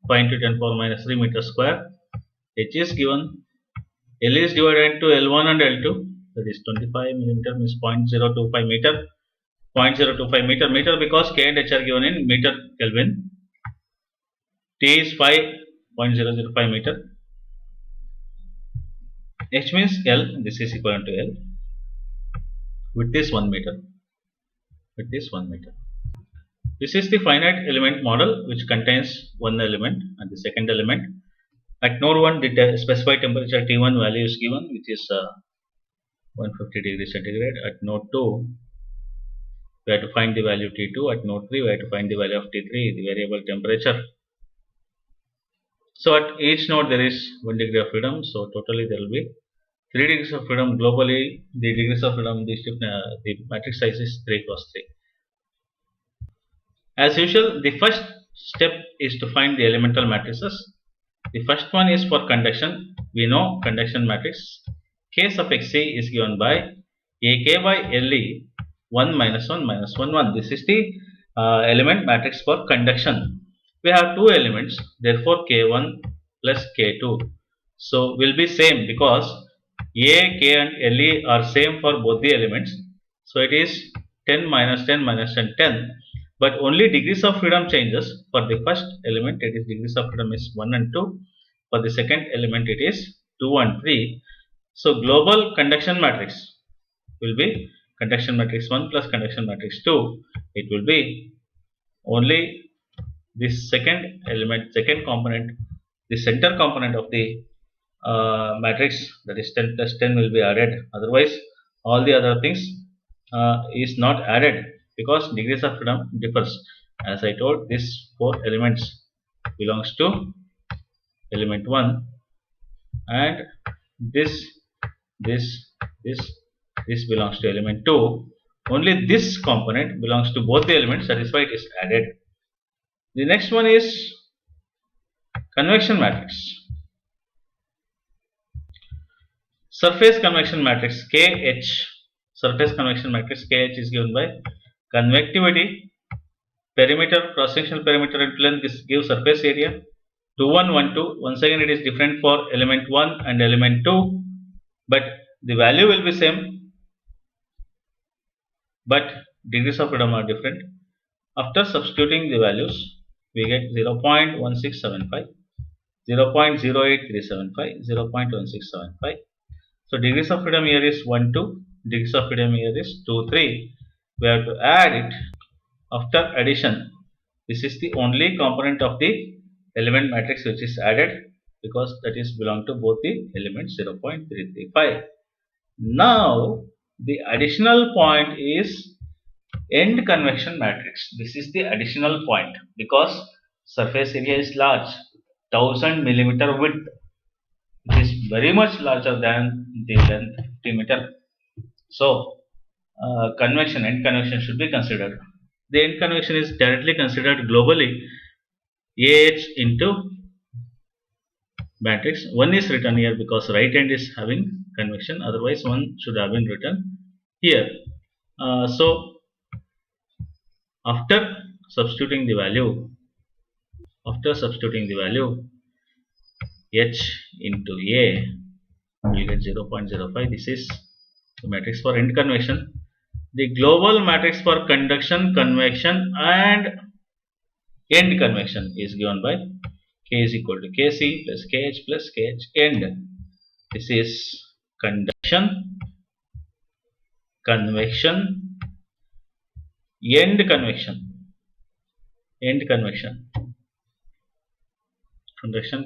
5 into 10 power minus 3 meter square. H is given. L is divided into L1 and L2. That is 25 millimeter means 0.025 meter. 0.025 meter because K and H are given in meter Kelvin. T is 5.005 meter. H means L. This is equivalent to L. Width is 1 meter. Width is 1 meter. This is the finite element model which contains one element and the second element. At node 1, the specified temperature T1 value is given, which is 150 degrees centigrade. At node 2, we have to find the value T2. At node 3, we have to find the value of T3, the variable temperature. So at each node there is 1 degree of freedom. So totally there will be 3 degrees of freedom. Globally, the degrees of freedom, the matrix size is 3 cross 3. As usual, the first step is to find the elemental matrices. The first one is for conduction. We know conduction matrix K suffix C is given by AK by LE 1 minus 1 minus 1 1. This is the element matrix for conduction. We have two elements, therefore K1 plus K2. So will be same because A, K and LE are same for both the elements. So it is 10 minus 10 minus 10 10. But only degrees of freedom changes. For the first element it is degrees of freedom is 1 and 2. For the second element it is 2 and 3. So global conduction matrix will be conduction matrix 1 plus conduction matrix 2. It will be only this second element, second component, the center component of the matrix, that is 10 plus 10 will be added. Otherwise all the other things is not added because degrees of freedom differs. As I told, these four elements belongs to element 1 and this this this belongs to element 2. Only this component belongs to both the elements, that is why it is added. The next one is convection matrix. Surface convection matrix KH. Surface convection matrix KH is given by convectivity, perimeter, cross-sectional perimeter and length. This gives surface area. 2 1 1 2. Once again it is different for element 1 and element 2, but the value will be same, but degrees of freedom are different. After substituting the values, we get 0.1675, 0.08375, 0.1675. So degrees of freedom here is 1 2, degrees of freedom here is 2 3. We have to add it. After addition, this is the only component of the element matrix which is added because that is belong to both the elements 0.335. Now the additional point is end convection matrix. This is the additional point because surface area is large, 1000 millimeter width. It is very much larger than the length 50 meter. So convection, end convection should be considered. The end convection is directly considered globally. AH into matrix. 1 is written here because right end is having convection, otherwise 1 should have been written here. So after substituting the value, H into A, we get 0.05. This is the matrix for end convection. The global matrix for conduction, convection and end convection is given by K is equal to Kc plus Kh plus Kh end. This is conduction, convection, end convection, conduction,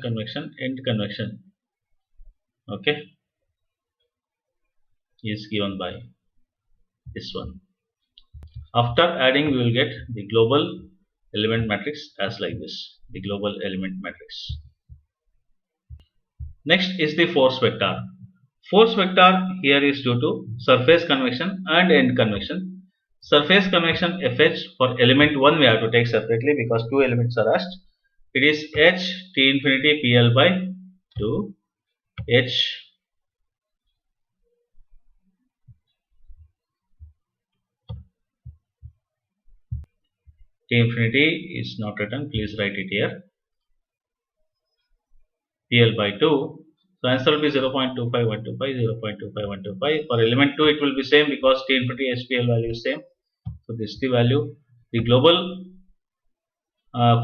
convection, end convection. Okay, is given by this one. After adding, we will get the global element matrix as like this, the global element matrix. Next is the force vector. Force vector here is due to surface convection and end convection. Surface convection Fh for element 1 we have to take separately because two elements are asked. It is H T infinity PL by 2 H T infinity is not written, please write it here. PL by 2. So answer will be 0.25125, 0.25125. For element 2 it will be same because T infinity HPL value is same. So this is the value. The global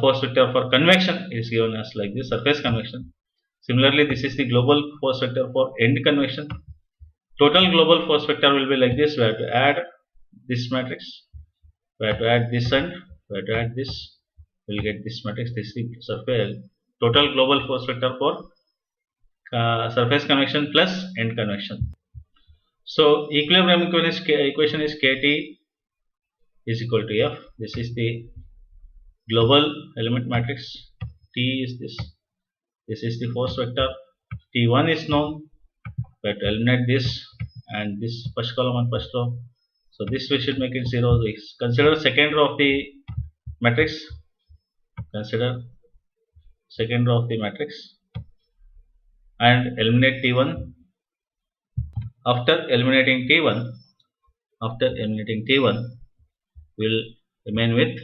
force vector for convection is given as like this, surface convection. Similarly, this is the global force vector for end convection. Total global force vector will be like this. We have to add this matrix. We have to add this and we have to add this. We will get this matrix. This is the surface total global force vector for surface convection plus end convection. So equilibrium equation is Kt is equal to F. This is the global element matrix. T is this. This is the force vector. T1 is known. We have to eliminate this and this first column and first row. So this we should make it 0. Consider second row of the matrix. Consider second row of the matrix and eliminate T1. After eliminating T1, we'll remain with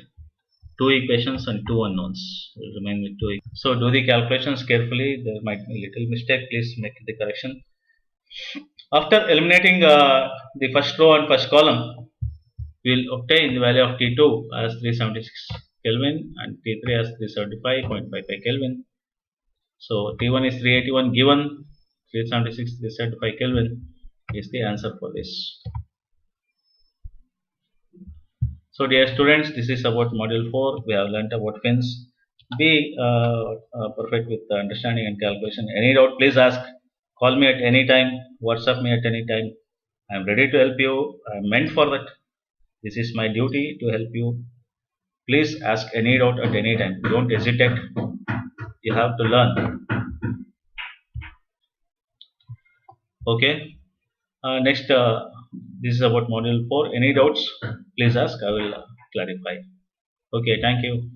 two equations and two unknowns. We'll remain with two. So do the calculations carefully. There might be a little mistake. Please make the correction. After eliminating the first row and first column, we will obtain the value of T2 as 376 Kelvin and T3 as 375.55 Kelvin. So T1 is 381 given, 376 375 Kelvin is the answer for this. So dear students, this is about module 4. We have learnt about fins. Be perfect with the understanding and calculation. Any doubt, please ask. Call me at any time. WhatsApp me at any time. I am ready to help you. I am meant for that. This is my duty to help you. Please ask any doubt at any time. Don't hesitate. You have to learn. Okay. Next, this is about module 4. Any doubts? Please ask. I will clarify. Okay. Thank you.